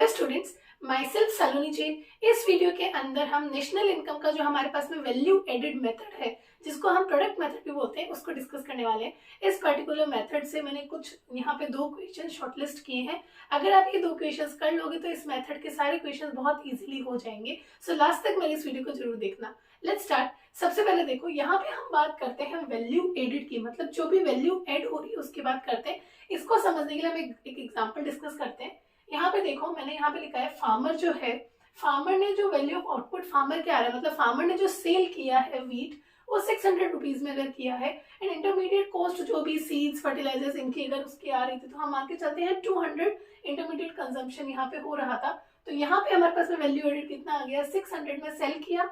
नमस्ते students, my self सलोनी जैन। इस video के अंदर हम नेशनल इनकम का जो हमारे पास में वैल्यू एडेड मेथड है, जिसको हम प्रोडक्ट मेथड भी बोलते हैं, उसको डिस्कस करने वाले हैं। इस पर्टिकुलर मेथड से मैंने कुछ यहाँ पे 2 क्वेश्चन शॉर्टलिस्ट किए हैं। अगर आप ये 2 क्वेश्चंस कर लोगे तो इस मेथड के सारे क्वेश्चंस बहुत इजीली हो जाएंगे। सो लास्ट तक मेरी इस वीडियो को जरूर देखना। Let's start. सबसे पहले देखो, यहाँ पे हम बात करते हैं वैल्यू एडेड की, मतलब जो भी वैल्यू एड हो रही है उसकी बात करते हैं। इसको समझने के लिए हम एक एग्जाम्पल डिस्कस करते हैं। यहाँ पे देखो, मैंने यहाँ पे लिखा है फार्मर जो है, फार्मर ने जो वैल्यू ऑफ आउटपुट फार्मर क्या आ रहा है, मतलब फार्मर ने जो सेल किया है वीट, वो 600 रुपीज में अगर किया है, एंड इंटरमीडिएट कॉस्ट जो भी सीड्स फर्टिलाइजर्स इनकी अगर उसकी आ रही थी, तो हम मान के चलते हैं 200 इंटरमीडिएट कंजम्पशन यहाँ पे हो रहा था। तो यहाँ पे हमारे पास में वैल्यू एडेड कितना आ गया, 600 में सेल किया,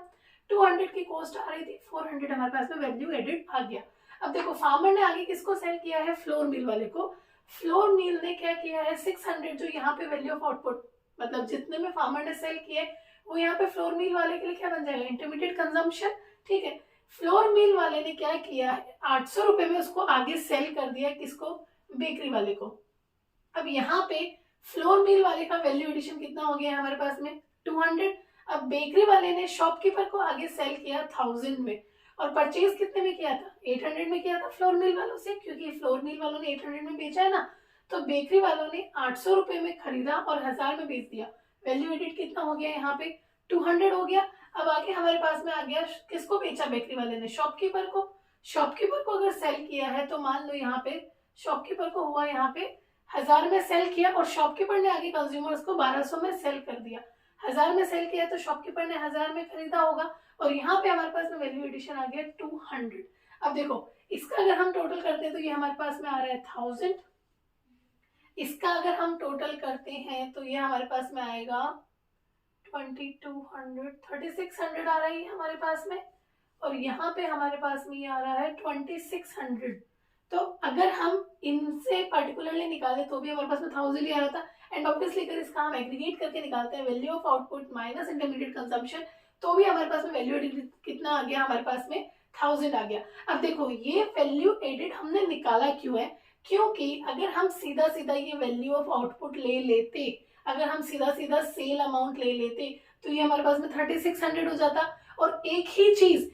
200 की कॉस्ट आ रही थी, 400 हमारे पास में वैल्यू एडेड आ गया। अब देखो, फार्मर ने आगे किसको सेल किया है, फ्लोर मिल वाले को। फ्लोर मिल ने क्या किया है, 600 जो यहाँ पे वैल्यू ऑफ आउटपुट, मतलब जितने में फार्मर ने सेल किया है, वो यहाँ पे फ्लोर मिल वाले के लिए क्या बन जाएगा, इंटरमीडिएट कंजम्पशन। ठीक है, फ्लोर मिल वाले ने क्या किया है, 800 रुपए में उसको आगे सेल कर दिया, किसको, बेकरी वाले को। अब यहाँ पे फ्लोर मिल वाले का वैल्यू एडिशन कितना हो गया हमारे पास में, 200। अब बेकरी वाले ने शॉपकीपर को आगे सेल किया 1000 में, और परचेज कितने में किया था, 800 में किया था फ्लोर मिल वालों से, क्योंकि फ्लोर मिल वालों ने 800 में बेचा है ना। तो बेकरी वालों ने 800 रुपए में खरीदा और 1000 में बेच दिया। वैल्यू एडिट कितना हो गया यहाँ पे, 200 हो गया। अब आगे हमारे पास में आ गया, किसको बेचा बेकरी वाले ने, शॉपकीपर को। शॉपकीपर को अगर सेल किया है, तो मान लो यहाँ पे शॉपकीपर को हुआ यहाँ पे 1000 में सेल किया, और शॉपकीपर ने आगे कंज्यूमर्स को 1200 में सेल कर दिया। 1000 में सेल किया तो शॉपकीपर ने 1000 में खरीदा होगा, और यहाँ पे हमारे पास में वैल्यू एडिशन आ गया 200। अब देखो, इसका अगर हम टोटल करते हैं तो ये हमारे पास में आ रहा है 1000। इसका अगर हम टोटल करते हैं तो ये हमारे पास में आएगा 2200, 3600 आ रहा है हमारे पास में, और यहाँ पे हमारे पास में ये आ रहा है 2600। तो अगर हम इनसे पर्टिकुलरली निकाले तो भी हमारे पास में 1000 ही आ रहा था। एंड ऑब्वियसली अगर इसका हम एग्रीगेट करके निकालते हैं, value of output minus intermediate consumption, तो भी हमारे पास में वैल्यू एडेड कितना आ गया, हमारे पास में 1000 आ गया। अब देखो, ये वैल्यू एडेड हमने निकाला क्यों है, क्योंकि अगर हम सीधा सीधा ये वैल्यू ऑफ आउटपुट ले लेते, अगर हम सीधा सीधा सेल अमाउंट ले लेते, तो ये हमारे पास में 3600 हो जाता। और एक ही चीज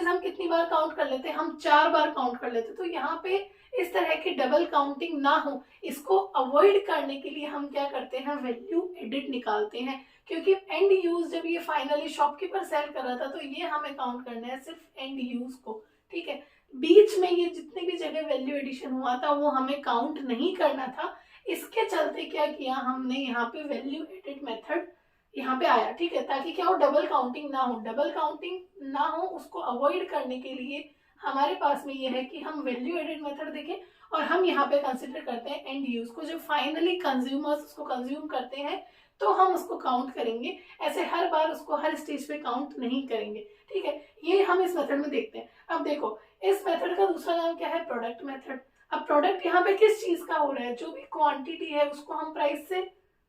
हम कितनी बार काउंट कर लेते, हम 4 बार काउंट कर लेते। तो यहाँ पे इस तरह की डबल काउंटिंग ना हो, इसको अवॉइड करने के लिए हम क्या करते हैं, वैल्यू एडिट निकालते हैं। क्योंकि एंड यूज जब ये फाइनली शॉपकीपर सेल कर रहा था, तो ये हमें काउंट करना है सिर्फ एंड यूज को। ठीक है, बीच में ये जितनी भी जगह वैल्यू एडिशन हुआ था वो हमें काउंट नहीं करना था। इसके चलते क्या किया हमने, यहाँ पे वैल्यू एडिट मेथड यहाँ पे आया। ठीक है, ताकि क्या हो, डबल काउंटिंग ना हो। डबल काउंटिंग ना हो उसको अवॉइड करने के लिए हमारे पास में ये है कि हम वैल्यू एडेड मेथड देखें, और हम यहाँ पे कंसिडर करते हैं एंड यूज को। जब फाइनली कंज्यूमर्स उसको कंज्यूम करते हैं तो हम उसको काउंट करेंगे, ऐसे हर बार उसको हर स्टेज पे काउंट नहीं करेंगे। ठीक है, ये हम इस मेथड में देखते हैं। अब देखो, इस मेथड का दूसरा नाम क्या है, प्रोडक्ट मेथड। अब प्रोडक्ट यहाँ पे किस चीज का हो रहा है, जो भी क्वांटिटी है उसको हम प्राइस से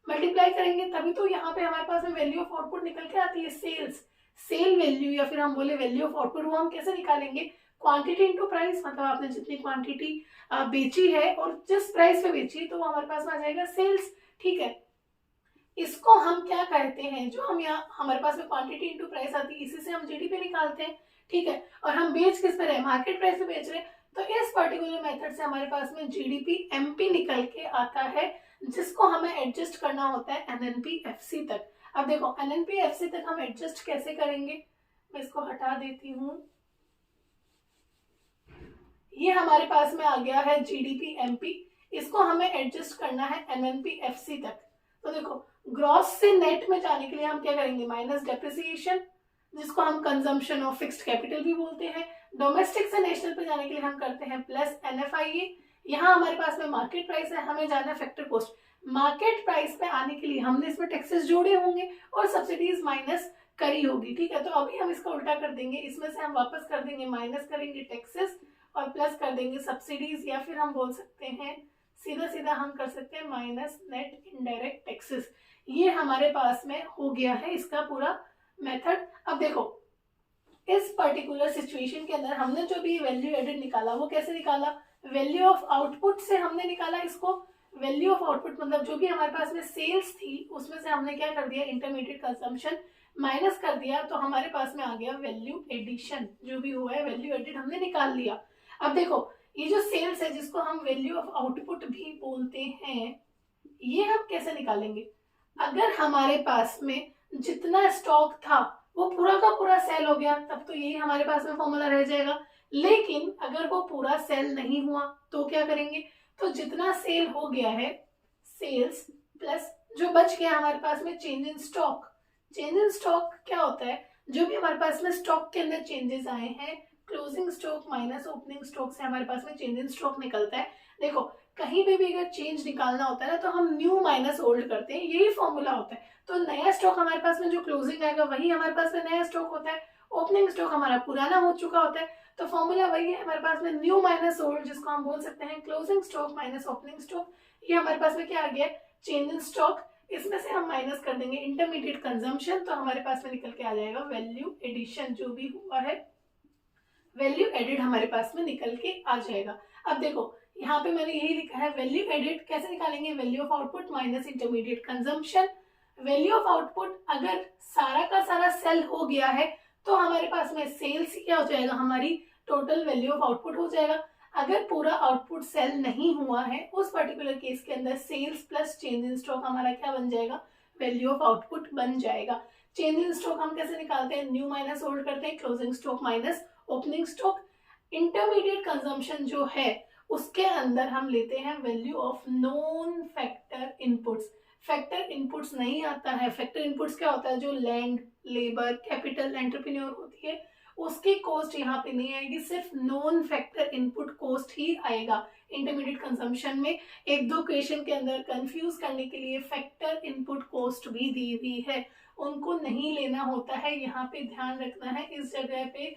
मल्टीप्लाई करेंगे, तभी तो यहाँ पे हमारे पास में वैल्यू ऑफ आउटपुट निकल के आती है, सेल वैल्यू, या फिर हम बोले वैल्यू ऑफ आउटपुट। वो हम कैसे निकालेंगे, क्वांटिटी इनटू प्राइस, मतलब आपने जितनी क्वांटिटी बेची है और जिस प्राइस पे बेची है, तो वो हमारे पास में आ जाएगा सेल्स। ठीक है, इसको हम क्या कहते हैं, जो हम यहाँ हमारे पास में क्वांटिटी इनटू प्राइस आती है, इसी से हम जीडीपी निकालते हैं। ठीक है, और हम बेच किस पे रहे, मार्केट प्राइस पे बेच रहे हैं। तो इस पर्टिकुलर मेथड से हमारे पास में जीडीपी एमपी निकल के आता है, जिसको हमें एडजस्ट करना होता है एनएनपी-एफसी तक। अब देखो, एनएनपी-एफसी तक हम एडजस्ट कैसे करेंगे, मैं इसको हटा देती हूँ। ये हमारे पास में आ गया है जीडीपी एमपी, इसको हमें एडजस्ट करना है एनएनपी-एफसी तक। तो देखो, ग्रॉस से नेट में जाने के लिए हम क्या करेंगे, माइनस डेप्रिसिएशन, जिसको हम कंजम्पशन ऑफ फिक्स्ड कैपिटल भी बोलते हैं। डोमेस्टिक से नेशनल पे जाने के लिए हम करते हैं प्लस एनएफआईए। यहाँ हमारे पास में मार्केट प्राइस है, हमें जाना है फैक्टर कॉस्ट। मार्केट प्राइस पे आने के लिए हमने इसमें टैक्सेस जोड़े होंगे और सब्सिडीज माइनस करी होगी। ठीक है, तो अभी हम इसका उल्टा कर देंगे, इसमें से हम वापस कर देंगे, माइनस करेंगे टैक्सेस और प्लस कर देंगे सब्सिडीज, या फिर हम बोल सकते हैं सीधा सीधा हम कर सकते हैं माइनस नेट इनडायरेक्ट टैक्सेस। ये हमारे पास में हो गया है इसका पूरा मेथड। अब देखो, इस पर्टिकुलर सिचुएशन के अंदर हमने जो भी वैल्यू एडेड निकाला वो कैसे निकाला, वैल्यू ऑफ आउटपुट से हमने निकाला इसको। वैल्यू ऑफ आउटपुट मतलब जो भी हमारे पास में सेल्स थी उसमें से हमने क्या कर दिया, इंटरमीडिएट कंजम्पशन माइनस कर दिया, तो हमारे पास में आ गया वैल्यू एडिशन। जो भी हुआ है वैल्यू एडिड हमने निकाल लिया। अब देखो ये जो सेल्स है जिसको हम वैल्यू ऑफ आउटपुट भी बोलते हैं, ये हम कैसे निकालेंगे? अगर हमारे पास में जितना स्टॉक था वो पूरा का पूरा सेल हो गया तब तो यही हमारे पास में फॉर्मूला रह जाएगा। लेकिन अगर वो पूरा सेल नहीं हुआ तो क्या करेंगे? तो जितना सेल हो गया है सेल्स प्लस जो बच गया हमारे पास में change in stock. Change in stock क्या होता है? जो भी हमारे पास में स्टॉक के अंदर चेंजेस आए हैं, closing stock minus opening stock से हमारे पास में चेंज इन स्टॉक निकलता है। देखो कहीं पे भी अगर चेंज निकालना होता है ना तो हम न्यू माइनस ओल्ड करते हैं, यही फॉर्मूला होता है। तो नया स्टॉक हमारे पास में जो क्लोजिंग आएगा वही हमारे पास में नया स्टॉक होता है, ओपनिंग स्टॉक हमारा पुराना हो चुका होता है। तो फॉर्मूला वही है हमारे पास में, न्यू माइनस ओल्ड, जिसको हम बोल सकते हैं closing stock minus opening stock. ये हमारे पास में क्या आ गया? Change in stock. इसमें से हम माइनस कर देंगे इंटरमीडिएट कंजम्पशन, तो हमारे पास में निकल के आ जाएगा वैल्यू एडिशन। जो भी हुआ है वैल्यू एडिड हमारे पास में निकल के आ जाएगा। अब देखो यहाँ पे मैंने यही लिखा है वैल्यू एडिड कैसे निकालेंगे? Value of output minus intermediate consumption. Value of output अगर सारा का सारा सेल हो गया है तो हमारे पास में सेल्स क्या हो जाएगा? हमारी टोटल वैल्यू ऑफ आउटपुट हो जाएगा। अगर पूरा आउटपुट सेल नहीं हुआ है उस पर्टिकुलर केस के अंदर sales plus change in stock हमारा क्या बन जाएगा? वैल्यू ऑफ आउटपुट बन जाएगा। चेंज इन स्टॉक हम कैसे निकालते हैं? न्यू माइनस ओल्ड करते हैं, closing stock minus opening stock. Intermediate consumption जो है उसके अंदर हम लेते हैं value of non factor inputs. Factor inputs नहीं आता है। फैक्टर इनपुट्स क्या होता है? जो लैंड, लेबर, कैपिटल, एंटरप्रेन्योर होती है उसकी कॉस्ट यहाँ पे नहीं आएगी, सिर्फ नॉन फैक्टर इनपुट कॉस्ट ही आएगा इंटरमीडिएट कंजम्पशन में। एक दो क्वेश्चन के अंदर कंफ्यूज करने के लिए फैक्टर इनपुट कॉस्ट भी दी हुई है, उनको नहीं लेना होता है। यहाँ पे ध्यान रखना है, इस जगह पे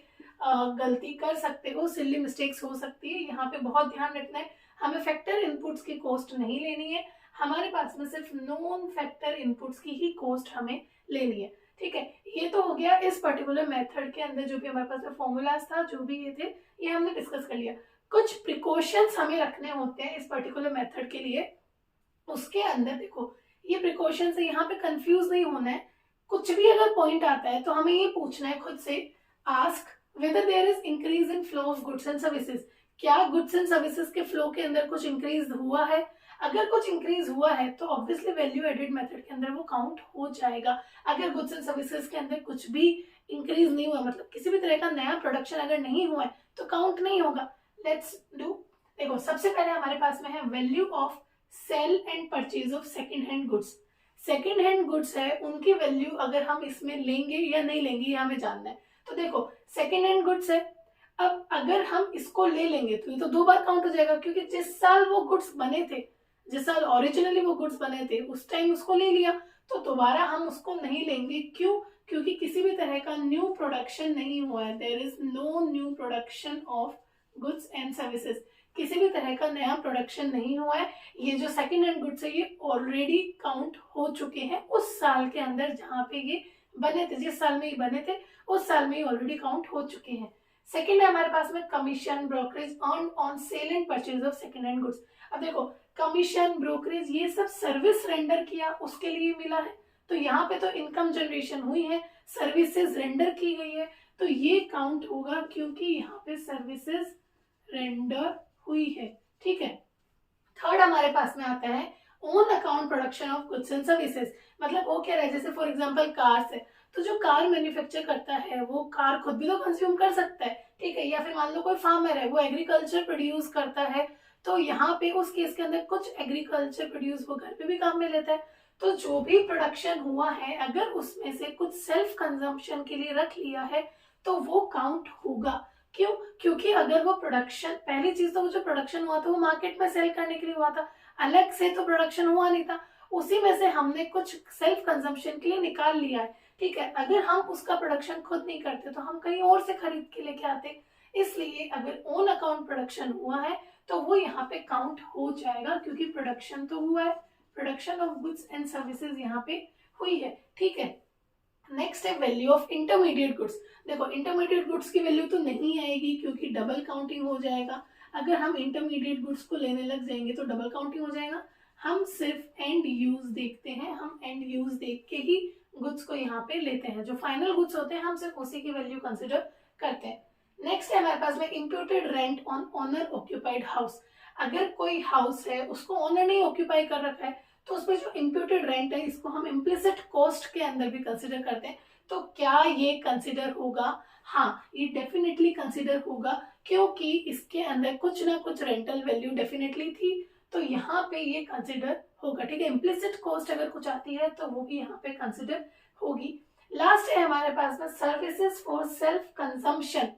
गलती कर सकते हो, सिली मिस्टेक्स हो सकती है, यहाँ पे बहुत ध्यान रखना है। हमें फैक्टर इनपुट्स की कॉस्ट नहीं लेनी है, हमारे पास में सिर्फ नॉन फैक्टर इनपुट्स की ही कॉस्ट हमें लेनी है। ठीक है, ये तो हो गया इस पर्टिकुलर मेथड के अंदर जो भी हमारे पास में फॉर्मूलाज था, जो भी ये थे ये हमने डिस्कस कर लिया। कुछ प्रिकॉशंस हमें रखने होते हैं इस पर्टिकुलर मेथड के लिए। उसके अंदर देखो ये प्रिकॉशंस है, यहाँ पे कंफ्यूज नहीं होना है। कुछ भी अगर पॉइंट आता है तो हमें ये पूछना है खुद से, ask whether there is increase in flow of goods and services। क्या गुड्स एंड सर्विसेज के फ्लो के अंदर कुछ इंक्रीज हुआ है? अगर कुछ इंक्रीज हुआ है तो ऑब्वियसली वैल्यू एडिड मेथड के अंदर वो काउंट हो जाएगा। अगर गुड्स एंड सर्विसेज के अंदर कुछ भी इंक्रीज नहीं हुआ, मतलब किसी भी तरह का नया प्रोडक्शन अगर नहीं हुआ है तो काउंट नहीं होगा। लेट्स डू, देखो सबसे पहले हमारे पास में है value of sale and purchase of second hand goods. Second hand goods है उनकी वैल्यू अगर हम इसमें लेंगे या नहीं लेंगे ये हमें जानना है। तो देखो सेकेंड हैंड गुड्स है, अब अगर हम इसको ले लेंगे तो ये तो दो बार काउंट हो जाएगा, क्योंकि जिस साल वो गुड्स बने थे, जिस साल ओरिजिनली वो गुड्स बने थे उस टाइम उसको ले लिया, तो दोबारा हम उसको नहीं लेंगे। क्यों? क्योंकि किसी भी तरह का न्यू प्रोडक्शन नहीं हुआ है। There is no new production of goods and services, किसी भी तरह का नया प्रोडक्शन नहीं हुआ है। ये जो सेकेंड हैंड गुड्स है ये ऑलरेडी काउंट हो चुके हैं उस साल के अंदर जहाँ पे ये बने थे, जिस साल में ये बने थे उस साल में ये ऑलरेडी काउंट हो चुके हैं। सेकेंड है हमारे पास में commission brokerage earn on sale and purchase of second hand goods. अब देखो कमीशन ब्रोकरेज ये सब सर्विस रेंडर किया उसके लिए मिला है, तो यहाँ पे तो इनकम जनरेशन हुई है, सर्विसेज रेंडर की गई है, तो ये काउंट होगा क्योंकि यहाँ पे सर्विसेज रेंडर हुई है। ठीक है, थर्ड हमारे पास में आता है own account production of goods and services. मतलब वो क्या है, जैसे फॉर एग्जांपल कार्स है, तो जो कार मैन्युफैक्चर करता है वो कार खुद भी तो कंज्यूम कर सकता है, ठीक है। या फिर मान लो कोई फार्मर है वो एग्रीकल्चर प्रोड्यूस करता है, तो यहाँ पे उस केस के अंदर कुछ एग्रीकल्चर प्रोड्यूस वो घर पे भी काम में लेता है। तो जो भी प्रोडक्शन हुआ है अगर उसमें से कुछ सेल्फ कंजम्पशन के लिए रख लिया है तो वो काउंट होगा। क्यों? क्योंकि अगर वो प्रोडक्शन, पहली चीज तो वो जो प्रोडक्शन हुआ था वो मार्केट में सेल करने के लिए हुआ था, अलग से तो प्रोडक्शन हुआ नहीं था, उसी में से हमने कुछ सेल्फ कंजम्पशन के लिए निकाल लिया है। ठीक है, अगर हम उसका प्रोडक्शन खुद नहीं करते तो हम कहीं और से खरीद के लेके आते, इसलिए अगर ओन अकाउंट प्रोडक्शन हुआ है तो वो यहाँ पे काउंट हो जाएगा क्योंकि प्रोडक्शन तो हुआ है, production of goods and services यहाँ पे हुई है। ठीक है, नेक्स्ट है वैल्यू ऑफ इंटरमीडिएट गुड्स। देखो इंटरमीडिएट गुड्स की वैल्यू तो नहीं आएगी क्योंकि डबल काउंटिंग हो जाएगा। अगर हम इंटरमीडिएट गुड्स को लेने लग जाएंगे तो डबल काउंटिंग हो जाएगा। हम सिर्फ एंड यूज देखते हैं, हम एंड यूज देख के ही गुड्स को यहाँ पे लेते हैं। जो फाइनल गुड्स होते हैं हम सिर्फ उसी की वैल्यू कंसिडर करते हैं। नेक्स्ट है हमारे पास में imputed rent on owner occupied house. अगर कोई हाउस है उसको ओनर ने ऑक्यूपाई कर रखा है तो उसमें जो इम्प्यूटेड रेंट है इसको हम इम्प्लिसिट कॉस्ट के अंदर भी कंसिडर करते हैं। तो क्या ये कंसिडर होगा? हाँ, ये डेफिनेटली कंसिडर होगा, क्योंकि इसके अंदर कुछ ना कुछ रेंटल वैल्यू डेफिनेटली थी, तो यहाँ पे ये कंसिडर होगा। ठीक है, इम्प्लिसिट कॉस्ट अगर कुछ आती है तो वो भी यहाँ पे कंसिडर होगी। लास्ट है हमारे पास में सर्विसेज फॉर सेल्फ कंजम्पशन,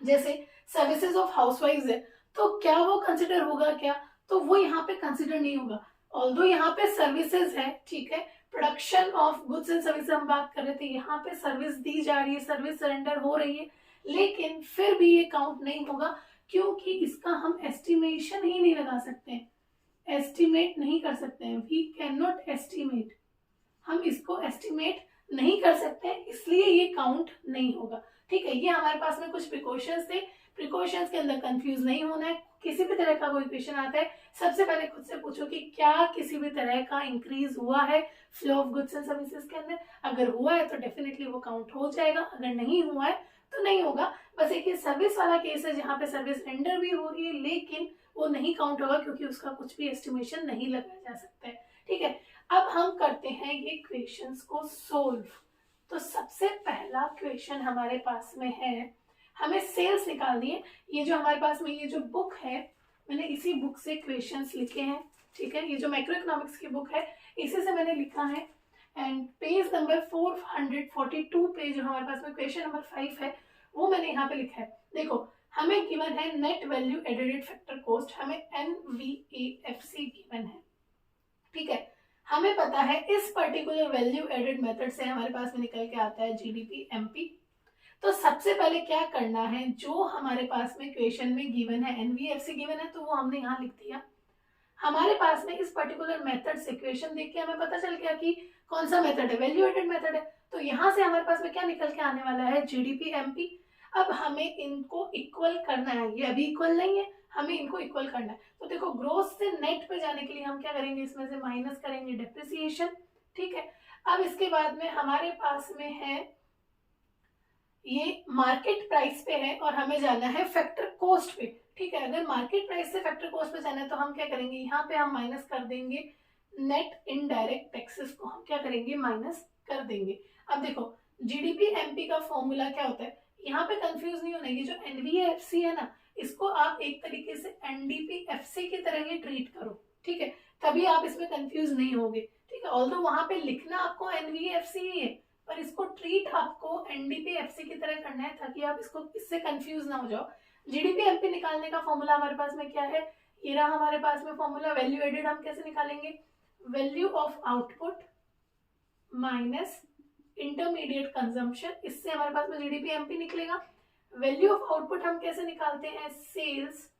जैसे सर्विसेज ऑफ हाउसवाइफ्स है, तो क्या वो कंसिडर होगा क्या? तो वो यहाँ पे कंसिडर नहीं होगा। ऑल्दो यहाँ पे सर्विसेज है, ठीक है, production of goods and service हम बात कर रहे थे, यहाँ पे सर्विस दी जा रही है, सर्विस सरेंडर हो रही है, लेकिन फिर भी ये काउंट नहीं होगा, क्योंकि इसका हम एस्टिमेशन ही नहीं लगा सकते, एस्टिमेट नहीं कर सकते हैं। वी कैन नॉट एस्टिमेट, हम इसको एस्टिमेट नहीं कर सकते, इसलिए ये काउंट नहीं होगा। ठीक है, ये हमारे पास में कुछ प्रिकॉशंस थे। प्रिकॉशंस के अंदर कंफ्यूज नहीं होना है। किसी भी तरह का कोई क्वेश्चन आता है, सबसे पहले खुद से पूछो कि क्या किसी भी तरह का इंक्रीज हुआ है flow of goods and services के अंदर। अगर हुआ है तो डेफिनेटली वो काउंट हो जाएगा, अगर नहीं हुआ है तो नहीं होगा। बस एक सर्विस वाला केस है जहाँ पे सर्विस रेंडर भी हो रही है, लेकिन वो नहीं काउंट होगा क्योंकि उसका कुछ भी एस्टिमेशन नहीं लगाया जा सकता है। ठीक है, अब हम करते हैं ये क्वेश्चंस को सोल्व। तो सबसे पहला क्वेश्चन हमारे पास में है, हमें सेल्स निकालनी है। ये जो हमारे पास में ये जो बुक है, मैंने इसी बुक से क्वेश्चंस लिखे हैं। ठीक है, ये जो मैक्रो इकोनॉमिक्स की बुक है इसी से मैंने लिखा है। एंड पेज नंबर 442 पे जो हमारे पास में क्वेश्चन नंबर 5 है वो मैंने यहाँ पे लिखा है। देखो, हमें गिवन है net value added factor cost, हमें NVAFC गिवन है। ठीक है, हमें पता है इस पर्टिकुलर वैल्यू एडेड मेथड से हमारे पास में निकल के आता है GDP-MP। तो सबसे पहले क्या करना है, जो हमारे पास में क्वेश्चन में गिवन है NVAFC गिवन है तो वो हमने यहाँ लिख दिया। हमारे पास में इस पर्टिकुलर मेथड से क्वेश्चन देख के हमें पता चल गया कि कौन सा मेथड है, वैल्यू एडेड मेथड है। तो यहाँ से हमारे पास में क्या निकल के आने वाला है, GDP-MP। अब हमें इनको इक्वल करना है, ये अभी इक्वल नहीं है, हमें इनको इक्वल करना है। तो देखो, ग्रोथ से नेट पे जाने के लिए हम क्या करेंगे, इसमें से माइनस करेंगे डेप्रिसिएशन। ठीक है, अब इसके बाद में हमारे पास में है ये मार्केट प्राइस पे है और हमें जाना है फैक्टर कॉस्ट पे। ठीक है, अगर मार्केट प्राइस से फैक्टर कॉस्ट पे जाना है तो हम क्या करेंगे, यहाँ पे हम माइनस कर देंगे नेट इनडायरेक्ट टैक्सेस को, हम क्या करेंगे, माइनस कर देंगे। अब देखो, GDP-MP का फॉर्मूला क्या होता है, यहाँ पे कंफ्यूज नहीं होना। ये जो NVAFC है ना, इसको आप एक तरीके से NDP-FC की तरह ही ट्रीट करो। ठीक है, तभी आप इसमें कंफ्यूज नहीं होगे। ठीक है, ऑल्दो वहां पे लिखना आपको NVAFC ही है, पर इसको ट्रीट आपको NDP-FC की तरह करना है ताकि आप इससे कंफ्यूज ना हो जाओ। GDP-MP निकालने का फॉर्मूला हमारे पास में क्या है, ये रहा हमारे पास में फॉर्मूला। वैल्यू एडेड हम कैसे निकालेंगे, value of output minus intermediate consumption, इससे हमारे पास में GDP-MP निकलेगा। वैल्यू ऑफ आउटपुट हम कैसे निकालते हैं, sales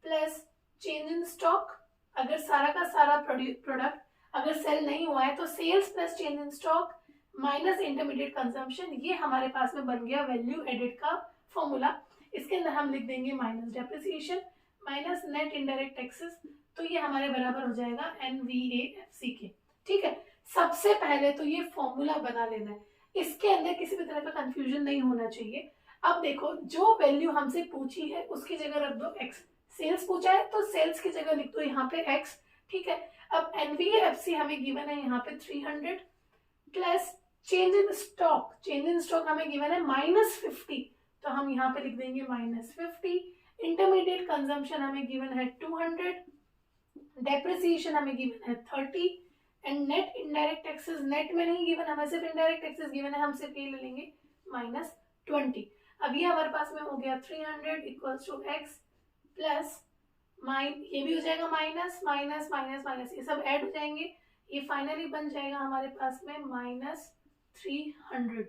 plus change in stock. अगर सारा का सारा प्रोडक्ट अगर सेल नहीं हुआ है तो sales plus change in stock minus intermediate consumption, ये हमारे पास में बन गया वैल्यू एडेड का फॉर्मूला। इसके अंदर हम लिख देंगे minus depreciation minus net indirect taxes, तो ये हमारे बराबर हो जाएगा NVAFC के। ठीक है, सबसे पहले तो ये फॉर्मूला बना लेना है, इसके अंदर किसी भी तरह का कंफ्यूजन नहीं होना चाहिए। अब देखो, जो वैल्यू हमसे पूछी है उसकी जगह रख दो x, सेल्स पूछा है तो सेल्स की जगह लिख दो यहाँ पे x। ठीक है, अब NVAFC हमें गिवन है यहाँ पे 300 plus change in stock, change in stock हमें गिवन है -50, तो हम यहाँ पे लिख देंगे -50। इंटरमीडिएट कंजम्पशन हमें गिवन है 200, डेप्रिसिएशन हमें गिवन है 30 and net indirect taxes, net में नहीं गिवन, हमें सिर्फ इनडायरेक्ट टैक्सेस गिवन है, हम सिर्फ ये ले लेंगे -20। अब ये हमारे पास में हो गया 300 इक्वल्स टू x प्लस ये भी हो जाएगा माइनस माइनस माइनस माइनस, ये सब ऐड हो जाएंगे, ये फाइनली बन जाएगा हमारे पास में -300।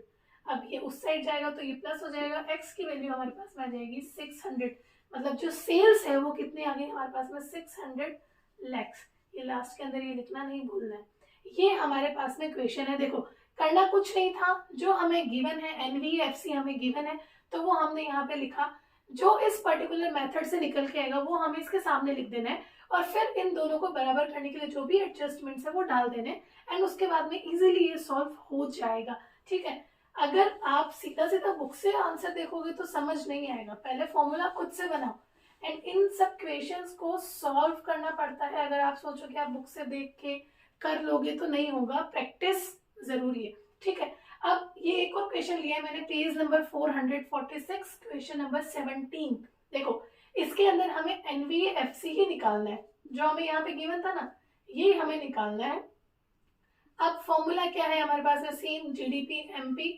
अब ये उस साइड जाएगा तो ये प्लस हो जाएगा, x की वैल्यू हमारे पास में आ जाएगी 600, मतलब जो सेल्स है वो कितने आ गए हमारे पास में 600 lakhs। ये लास्ट के अंदर ये लिखना नहीं भूलना है। ये हमारे पास में क्वेश्चन है। देखो, करना कुछ नहीं था, जो हमें गिवन है NVAFC हमें गिवन है तो वो हमने यहाँ पे लिखा, जो इस पर्टिकुलर मेथड से निकल के आएगा वो हमें इसके सामने लिख देना है और फिर इन दोनों को बराबर करने के लिए जो भी एडजस्टमेंट्स है वो डाल देने, एंड उसके बाद में इजीली ये सॉल्व हो जाएगा। ठीक है, अगर आप सीधा सीधा बुक से आंसर देखोगे तो समझ नहीं आएगा, पहले फॉर्मूला खुद से बनाओ, एंड इन सब क्वेश्चंस को सॉल्व करना पड़ता है। अगर आप सोचो कि आप बुक से देख के कर लोगे तो नहीं होगा, प्रैक्टिस जरूरी है। ठीक है, अब ये एक और क्वेश्चन लिया है मैंने, पेज नंबर 446, क्वेश्चन नंबर 17। देखो, इसके अंदर हमें NVFC ही निकालना है, जो हमें यहाँ पे गिवन था ना, ये हमें निकालना है। अब फॉर्मूला क्या है हमारे पास में, सेम GDP MP,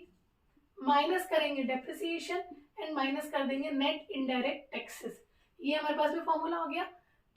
माइनस करेंगे डेप्रिसिएशन एंड माइनस कर देंगे नेट इनडायरेक्ट टैक्सेस। ये हमारे पास में फॉर्मूला हो गया।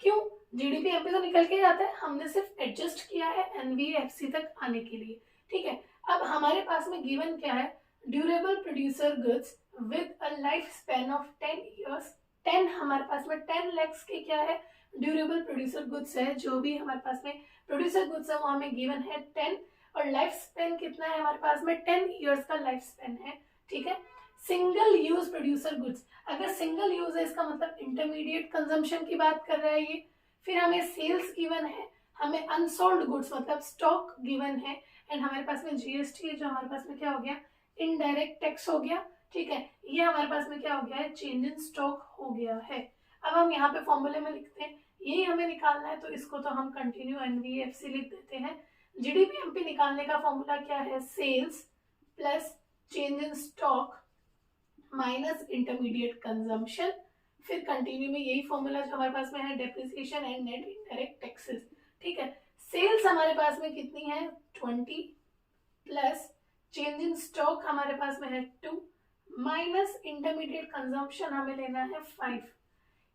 क्यों? GDP MP तो निकल के जाता है, हमने सिर्फ एडजस्ट किया है NVFC तक आने के लिए। ठीक है, अब हमारे पास में गिवन क्या है, durable producer goods with a life span of 10 years. 10 हमारे पास में 10 lakhs के क्या है, ड्यूरेबल प्रोड्यूसर गुड्स है, जो भी हमारे पास में प्रोड्यूसर गुड्स है वो हमें गिवन है 10, और लाइफ स्पैन कितना है हमारे पास में, 10 ईयर्स का लाइफ स्पैन है। ठीक है, सिंगल यूज प्रोड्यूसर गुड्स, अगर सिंगल यूज है इसका मतलब इंटरमीडिएट कंजम्पशन की बात कर रहा है ये। फिर हमें सेल्स गिवन है, हमें अनसोल्ड गुड्स मतलब स्टॉक गिवन है, एंड हमारे पास में GST जो हमारे पास में क्या हो गया, इनडायरेक्ट टैक्स हो गया। ठीक है, ये हमारे पास में क्या हो गया है, चेंज इन स्टॉक हो गया है। अब हम यहाँ पे फॉर्मूले में लिखते हैं, यही हमें निकालना है, तो इसको तो हम कंटिन्यू NVFC लिख देते हैं। GDP MP निकालने का फॉर्मूला क्या है, sales plus change in stock minus intermediate consumption. फिर कंटिन्यू में यही फॉर्मूला जो हमारे पास में है, depreciation and net indirect taxes. ठीक है, सेल्स हमारे पास में कितनी है, 20 प्लस चेंज इन स्टॉक हमारे पास में है 2 माइनस इंटरमीडिएट कंजम्पशन हमें लेना है 5।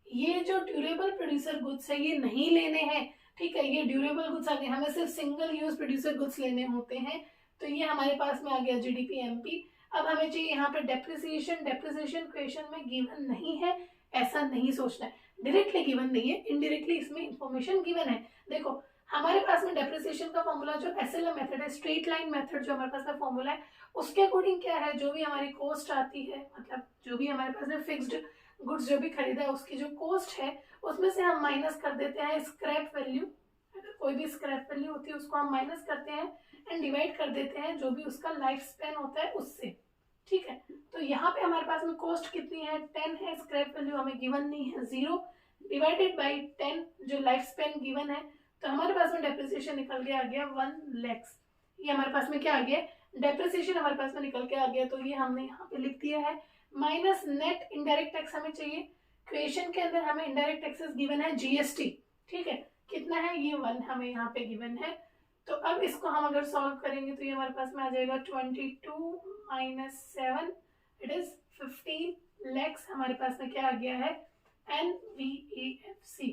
ये जो ड्यूरेबल प्रोड्यूसर गुड्स है ये नहीं लेने हैं। ठीक है, ये ड्यूरेबल गुड्स आ गए, हमें सिर्फ सिंगल यूज प्रोड्यूसर गुड्स लेने होते हैं, तो ये हमारे पास में आ गया GDP MP। अब हमें चाहिए यहाँ पे डेप्रिसिएशन। डेप्रिसिएशन क्वेश्चन में गिवन नहीं है, ऐसा नहीं सोचना है, डायरेक्टली गिवन नहीं है, इनडायरेक्टली इसमें इंफॉर्मेशन गिवन है। देखो, हमारे पास में डेप्रिसिएशन का फॉर्मूला जो SLM मेथड है, स्ट्रेट लाइन मेथड जो हमारे पास में फॉर्मूला है, उसके अकॉर्डिंग क्या है, जो भी हमारी कॉस्ट आती है, मतलब जो भी हमारे पास में फिक्स्ड गुड्स जो भी खरीदा है उसकी जो कॉस्ट है, उसमें से हम माइनस कर देते हैं स्क्रैप वैल्यू। अगर कोई भी स्क्रैप वैल्यू होती है उसको हम माइनस करते हैं एंड डिवाइड कर देते हैं जो भी उसका लाइफ स्पैन होता है उससे। ठीक है, तो यहाँ पे हमारे पास में कॉस्ट कितनी है, 10 है, स्क्रैप वैल्यू हमें गिवन नहीं है 0, डिवाइडेड बाई 10 जो लाइफ स्पैन गिवन है, तो हमारे पास में डेप्रिसिएशन निकल के आ गया 1 lakhs। ये हमारे पास में क्या आ गया, डेप्रिसिएशन हमारे पास में निकल के आ गया, तो ये हमने यहाँ पे लिख दिया है। माइनस नेट इनडायरेक्ट टैक्स हमें चाहिए, क्वेश्चन के अंदर हमें इनडायरेक्ट टैक्सेस गिवन है GST। ठीक है, कितना है, ये 1 हमें यहाँ पे गिवन है। तो अब इसको हम अगर सॉल्व करेंगे तो ये हमारे पास में आ जाएगा 22 माइनस 7 इट इज 15 lakhs। हमारे पास में क्या आ गया है, NVFC।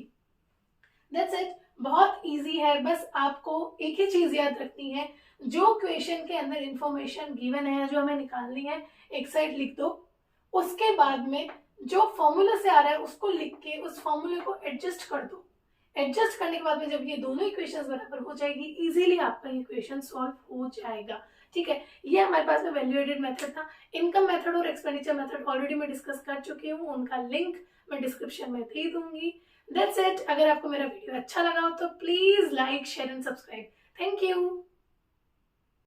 दैट्स इट, बहुत इजी है, बस आपको एक ही चीज याद रखनी है, जो क्वेश्चन के अंदर इंफॉर्मेशन गिवन है जो हमें निकालनी है एक साइड लिख दो, उसके बाद में जो फॉर्मूला से आ रहा है उसको लिख के उस फॉर्मूले को एडजस्ट कर दो। एडजस्ट करने के बाद में जब ये दोनों इक्वेशंस बराबर हो जाएगी, इजीली आपका इक्वेशन सॉल्व हो जाएगा। ठीक है, ये हमारे पास में वैल्यूएटेड मेथड था। इनकम मेथड और एक्सपेंडिचर मेथड ऑलरेडी मैं डिस्कस कर चुकी हूँ, उनका लिंक मैं डिस्क्रिप्शन में दे दूंगी। दैट्स इट, अगर आपको मेरा वीडियो अच्छा लगा हो तो please like share and subscribe. Thank you.